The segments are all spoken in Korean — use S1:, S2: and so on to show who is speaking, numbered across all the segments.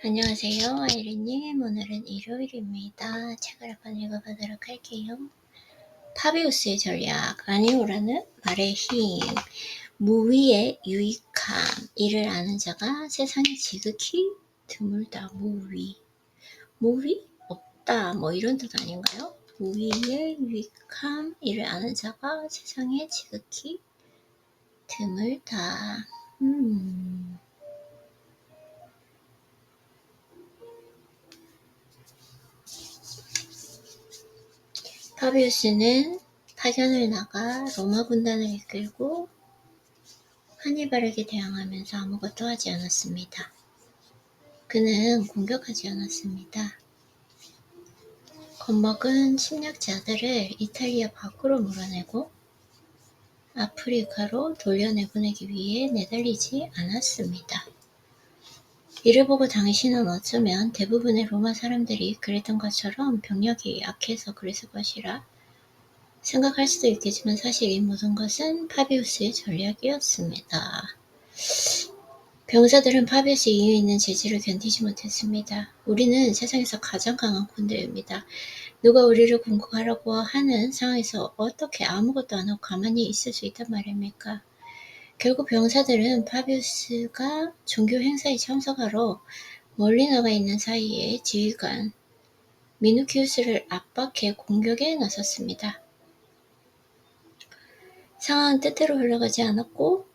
S1: 안녕하세요, 아이린님. 오늘은 일요일입니다. 책을 한번 읽어보도록 할게요. 파비우스의 전략, 아니오라는 말의 힘, 무위의 유익함, 이를 아는 자가 세상에 지극히 드물다. 무위? 없다. 뭐 이런 뜻 아닌가요? 무위의 유익함, 이를 아는 자가 세상에 지극히 드물다. 파비우스는 파견을 나가 로마 군단을 이끌고 하니발에게 대항하면서 아무것도 하지 않았습니다. 그는 공격하지 않았습니다. 겁먹은 침략자들을 이탈리아 밖으로 몰아내고 아프리카로 돌려내보내기 위해 내달리지 않았습니다. 이를 보고 당신은 어쩌면 대부분의 로마 사람들이 그랬던 것처럼 병력이 약해서 그랬을 것이라 생각할 수도 있겠지만 사실 이 모든 것은 파비우스의 전략이었습니다. 병사들은 파비우스 이에 있는 재질을 견디지 못했습니다. 우리는 세상에서 가장 강한 군대입니다. 누가 우리를 공격하라고 하는 상황에서 어떻게 아무것도 안 하고 가만히 있을 수 있단 말입니까? 결국 병사들은 파비우스가 종교 행사에 참석하러 멀리 나가 있는 사이에 지휘관 미누키우스를 압박해 공격에 나섰습니다. 상황은 뜻대로 흘러가지 않았고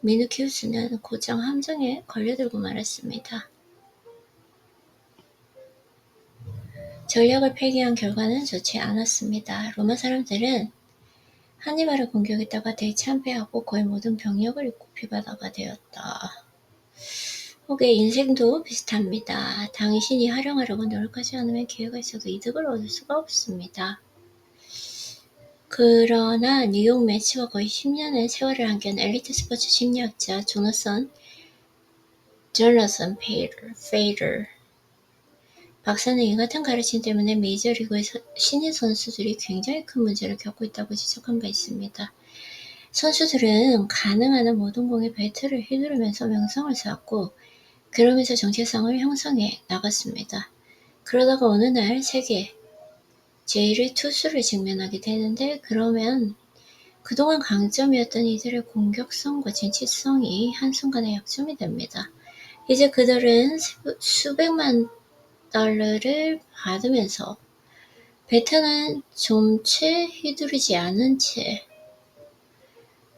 S1: 미누키우스는 곧장 함정에 걸려들고 말았습니다. 전략을 폐기한 결과는 좋지 않았습니다. 로마 사람들은 하니발을 공격했다가 대참패하고 거의 모든 병력을 잃고 피바다가 되었다. 혹의 인생도 비슷합니다. 당신이 활용하려고 노력하지 않으면 기회가 있어도 이득을 얻을 수가 없습니다. 그러나 뉴욕 매치와 거의 10년의 세월을 함께한 엘리트 스포츠 심리학자 조나선 페이더 박사는 이 같은 가르침 때문에 메이저리그의 신인 선수들이 굉장히 큰 문제를 겪고 있다고 지적한 바 있습니다. 선수들은 가능한 한 모든 공에 배트를 휘두르면서 명성을 쌓았고 그러면서 정체성을 형성해 나갔습니다. 그러다가 어느 날 세계 제1의 투수를 직면하게 되는데 그러면 그동안 강점이었던 이들의 공격성과 진취성이 한순간에 약점이 됩니다. 이제 그들은 수백만 달러를 받으면서 배트는 좀 채 휘두르지 않은 채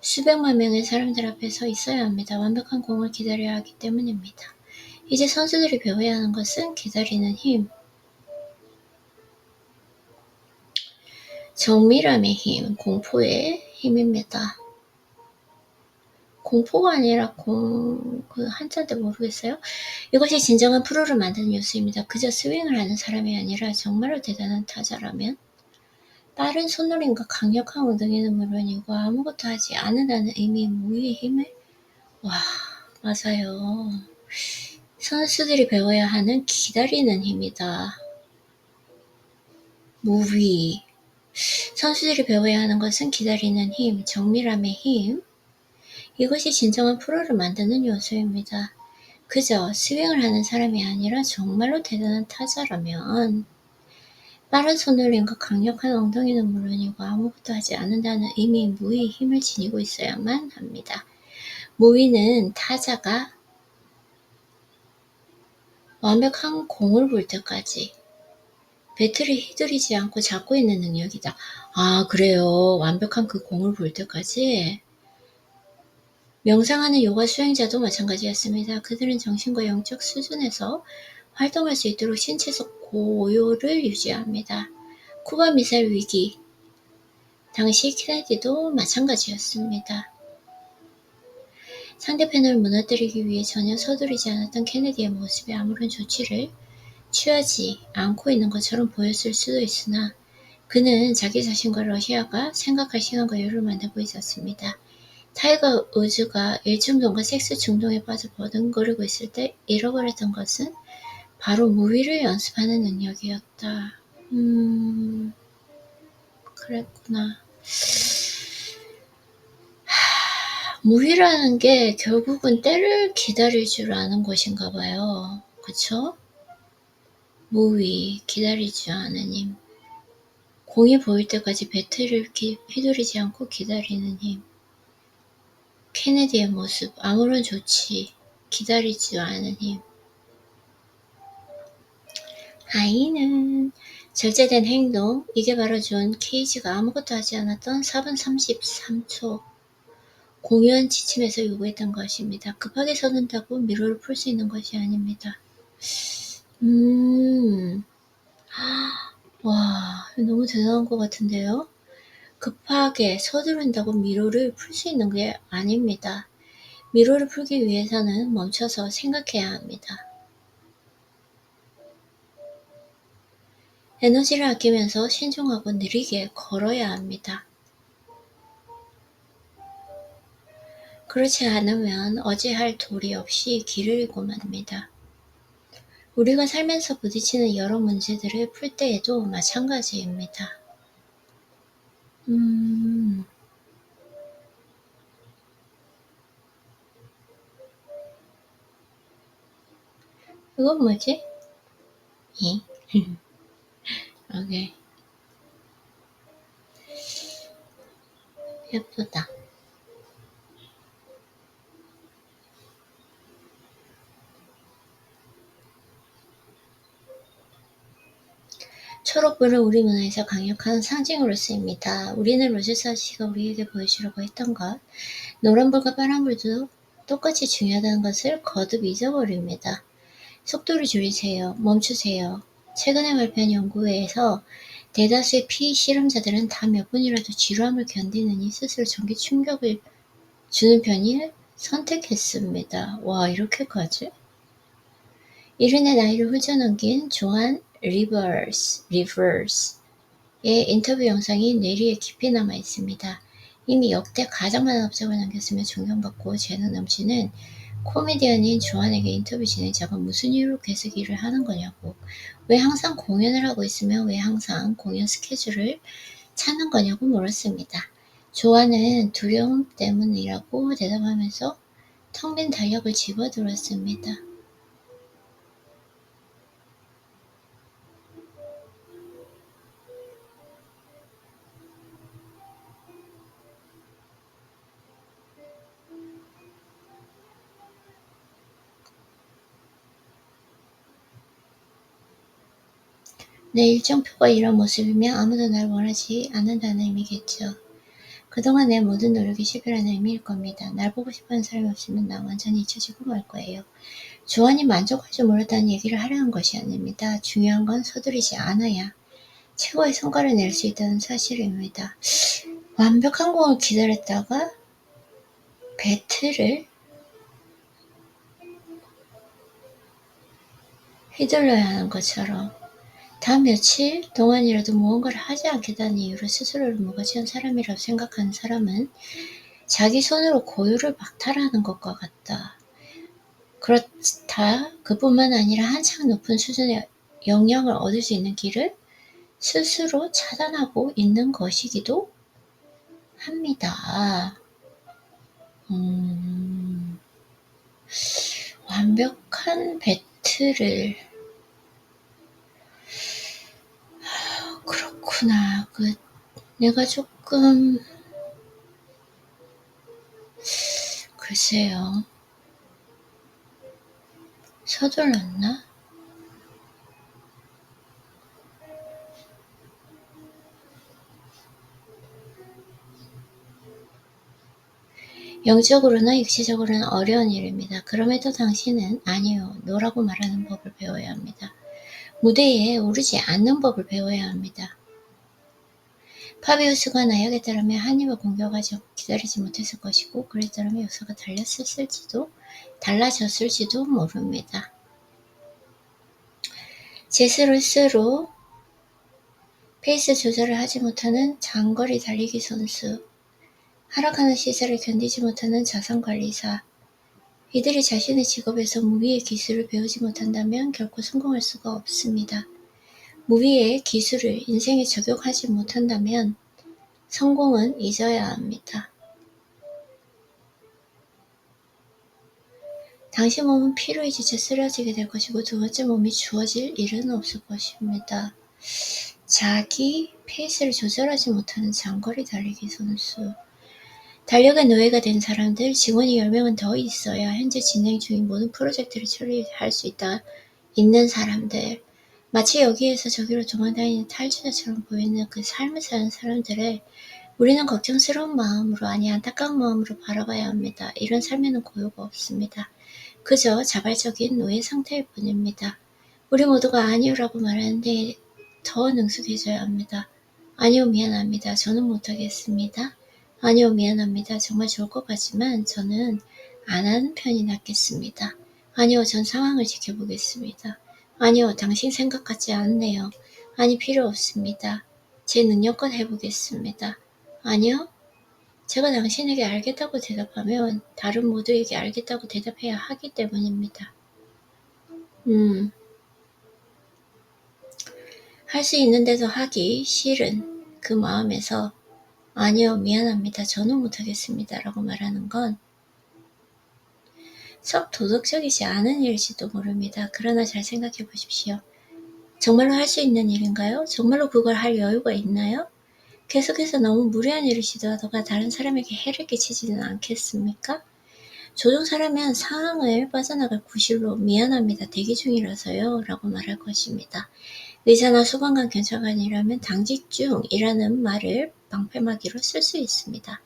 S1: 수백만 명의 사람들 앞에 서 있어야 합니다. 완벽한 공을 기다려야 하기 때문입니다. 이제 선수들이 배워야 하는 것은 기다리는 힘, 정밀함의 힘, 공포의 힘입니다. 공포가 아니라 그 한자인데 모르겠어요. 이것이 진정한 프로를 만드는 요소입니다. 그저 스윙을 하는 사람이 아니라 정말로 대단한 타자라면 빠른 손놀림과 강력한 엉덩이는 물론이고 아무것도 하지 않는다는 의미의 무위의 힘을 맞아요. 선수들이 배워야 하는 기다리는 힘이다. 무위. 선수들이 배워야 하는 것은 기다리는 힘, 정밀함의 힘. 이것이 진정한 프로를 만드는 요소입니다. 그저 스윙을 하는 사람이 아니라 정말로 대단한 타자라면 빠른 손놀림과 강력한 엉덩이는 물론이고 아무것도 하지 않는다는 의미의 무위의 힘을 지니고 있어야만 합니다. 무위는 타자가 완벽한 공을 볼 때까지 배트를 휘두르지 않고 잡고 있는 능력이다. 아, 그래요. 완벽한 그 공을 볼 때까지. 명상하는 요가 수행자도 마찬가지였습니다. 그들은 정신과 영적 수준에서 활동할 수 있도록 신체적 고요를 유지합니다. 쿠바 미사일 위기 당시 케네디도 마찬가지였습니다. 상대편을 무너뜨리기 위해 전혀 서두르지 않았던 케네디의 모습에 아무런 조치를 취하지 않고 있는 것처럼 보였을 수도 있으나 그는 자기 자신과 러시아가 생각할 시간과 여유를 만들고 있었습니다. 타이거 우즈가 일중독과 섹스 중독에 빠져 버둥거리고 있을 때 잃어버렸던 것은 바로 무위를 연습하는 능력이었다. 그랬구나. 무위라는 게 결국은 때를 기다릴 줄 아는 것인가 봐요. 그쵸? 무위, 기다리지 않은 힘. 공이 보일 때까지 배틀을 휘두르지 않고 기다리는 힘. 케네디의 모습, 아무런 조치, 기다리지 않은 힘. 아이는 절제된 행동, 이게 바로 존 케이지가 아무것도 하지 않았던 4분 33초 공연 지침에서 요구했던 것입니다. 급하게 서둔다고 미로를 풀 수 있는 것이 아닙니다. 와, 너무 대단한 것 같은데요? 급하게 서두른다고 미로를 풀 수 있는 게 아닙니다. 미로를 풀기 위해서는 멈춰서 생각해야 합니다. 에너지를 아끼면서 신중하고 느리게 걸어야 합니다. 그렇지 않으면 어찌할 도리 없이 길을 잃고 맙니다. 우리가 살면서 부딪히는 여러 문제들을 풀 때에도 마찬가지입니다. 이건 뭐지? 이? 오케이. 예쁘다. 초록불은 우리 문화에서 강력한 상징으로 쓰입니다. 우리는 로제사 씨가 우리에게 보여주려고 했던 것, 노란불과 파란불도 똑같이 중요하다는 것을 거듭 잊어버립니다. 속도를 줄이세요. 멈추세요. 최근에 발표한 연구에서 대다수의 피실험자들은 다 몇 분이라도 지루함을 견디느니 스스로 전기 충격을 주는 편을 선택했습니다. 와, 이렇게까지? 이른의 나이를 훌쩍넘긴 조한 리버스의 인터뷰 영상이 뇌리에 깊이 남아 있습니다. 이미 역대 가장 많은 업적을 남겼으며 존경받고 재능 넘치는 코미디언인 조한에게 인터뷰 진행자가 무슨 이유로 계속 일을 하는 거냐고, 왜 항상 공연을 하고 있으며 왜 항상 공연 스케줄을 찾는 거냐고 물었습니다. 조한은 두려움 때문이라고 대답하면서 텅 빈 달력을 집어들었습니다. 내 일정표가 이런 모습이면 아무도 날 원하지 않는다는 의미겠죠. 그동안 내 모든 노력이 실패라는 의미일 겁니다. 날 보고 싶어하는 사람이 없으면 나 완전히 잊혀지고 말 거예요. 조언이 만족할 줄 몰랐다는 얘기를 하려는 것이 아닙니다. 중요한 건 서두르지 않아야 최고의 성과를 낼 수 있다는 사실입니다. 완벽한 공을 기다렸다가 배틀을 휘둘러야 하는 것처럼 다음 며칠 동안이라도 무언가를 하지 않겠다는 이유로 스스로를 무가치한 사람이라고 생각하는 사람은 자기 손으로 고유를 박탈하는 것과 같다. 그렇다. 그뿐만 아니라 한창 높은 수준의 영향을 얻을 수 있는 길을 스스로 차단하고 있는 것이기도 합니다. 완벽한 배틀을 그렇구나. 내가 조금 글쎄요. 서둘렀나? 영적으로나 육체적으로는 어려운 일입니다. 그럼에도 당신은 아니요, 노라고 말하는 법을 배워야 합니다. 무대에 오르지 않는 법을 배워야 합니다. 파비우스가 나약에 따르면 한입을 공격하지 않고 기다리지 못했을 것이고, 그에 따르면 역사가 달라졌을지도 모릅니다. 제스루스로 페이스 조절을 하지 못하는 장거리 달리기 선수, 하락하는 시세를 견디지 못하는 자산관리사, 이들이 자신의 직업에서 무비의 기술을 배우지 못한다면 결코 성공할 수가 없습니다. 무비의 기술을 인생에 적용하지 못한다면 성공은 잊어야 합니다. 당신 몸은 피로에 지쳐 쓰러지게 될 것이고 두 번째 몸이 주어질 일은 없을 것입니다. 자기 페이스를 조절하지 못하는 장거리 달리기 선수. 달력의 노예가 된 사람들, 직원이 10명은 더 있어야 현재 진행 중인 모든 프로젝트를 처리할 수 있는 사람들, 마치 여기에서 저기로 도망다니는 탈주자처럼 보이는 그 삶을 사는 사람들을 우리는 걱정스러운 마음으로, 아니 안타까운 마음으로 바라봐야 합니다. 이런 삶에는 고요가 없습니다. 그저 자발적인 노예 상태일 뿐입니다. 우리 모두가 아니요라고 말하는데 더 능숙해져야 합니다. 아니요, 미안합니다. 저는 못하겠습니다. 아니요, 미안합니다. 정말 좋을 것 같지만 저는 안 하는 편이 낫겠습니다. 아니요, 전 상황을 지켜보겠습니다. 아니요, 당신 생각 같지 않네요. 아니, 필요 없습니다. 제 능력껏 해보겠습니다. 아니요, 제가 당신에게 알겠다고 대답하면 다른 모두에게 알겠다고 대답해야 하기 때문입니다. 할 수 있는데도 하기 싫은 그 마음에서 아니요, 미안합니다. 저는 못하겠습니다. 라고 말하는 건 썩 도덕적이지 않은 일일지도 모릅니다. 그러나 잘 생각해 보십시오. 정말로 할 수 있는 일인가요? 정말로 그걸 할 여유가 있나요? 계속해서 너무 무리한 일을 시도하다가 다른 사람에게 해를 끼치지는 않겠습니까? 조종사라면 상황을 빠져나갈 구실로 미안합니다. 대기 중이라서요. 라고 말할 것입니다. 의사나 소방관 경찰관이라면 당직 중이라는 말을 방패막이로 쓸 수 있습니다.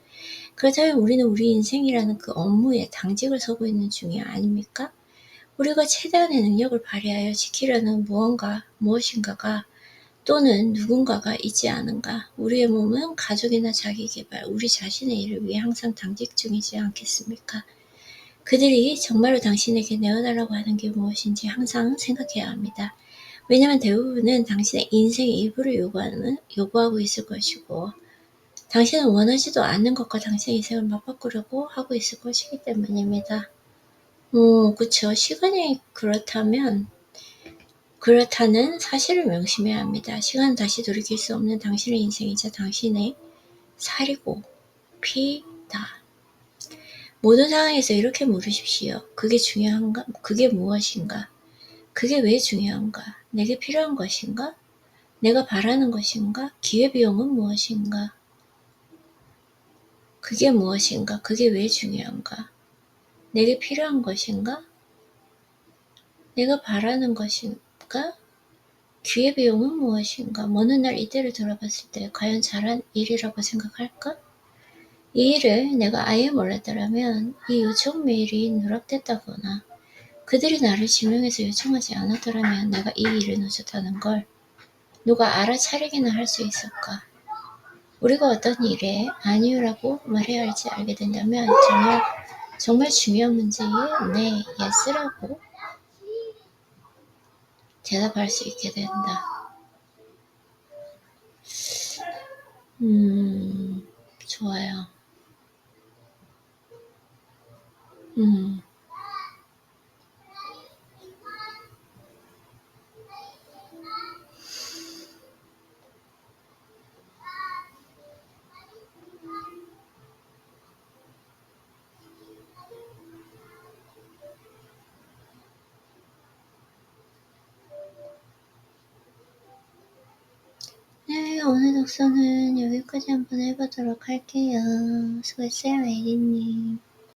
S1: 그렇다면 우리는 우리 인생이라는 그 업무에 당직을 서고 있는 중이 아닙니까? 우리가 최대한의 능력을 발휘하여 지키려는 무엇인가가 또는 누군가가 있지 않은가? 우리의 몸은 가족이나 자기계발, 우리 자신의 일을 위해 항상 당직 중이지 않겠습니까? 그들이 정말로 당신에게 내어달라고 하는 게 무엇인지 항상 생각해야 합니다. 왜냐하면 대부분은 당신의 인생의 일부를 요구하고 있을 것이고 당신은 원하지도 않는 것과 당신의 인생을 맞바꾸려고 하고 있을 것이기 때문입니다. 그쵸. 시간이 그렇다는 사실을 명심해야 합니다. 시간은 다시 돌이킬 수 없는 당신의 인생이자 당신의 살이고 피다. 모든 상황에서 이렇게 물으십시오. 그게 중요한가? 그게 무엇인가? 그게 왜 중요한가? 내게 필요한 것인가? 내가 바라는 것인가? 기회비용은 무엇인가? 그게 무엇인가? 그게 왜 중요한가? 내게 필요한 것인가? 내가 바라는 것인가? 기회비용은 무엇인가? 어느 날 이때를 돌아봤을 때 과연 잘한 일이라고 생각할까? 이 일을 내가 아예 몰랐더라면 이 요청 메일이 누락됐다거나 그들이 나를 지명해서 요청하지 않았더라면 내가 이 일을 놓쳤다는 걸 누가 알아차리기나 할 수 있을까? 우리가 어떤 일에 아니요라고 말해야 할지 알게 된다면 정말 중요한 문제에 네, yes라고 대답할 수 있게 된다. 좋아요. 네, 오늘 독서는 여기까지 한번 해보도록 할게요. 수고했어요, 에리님.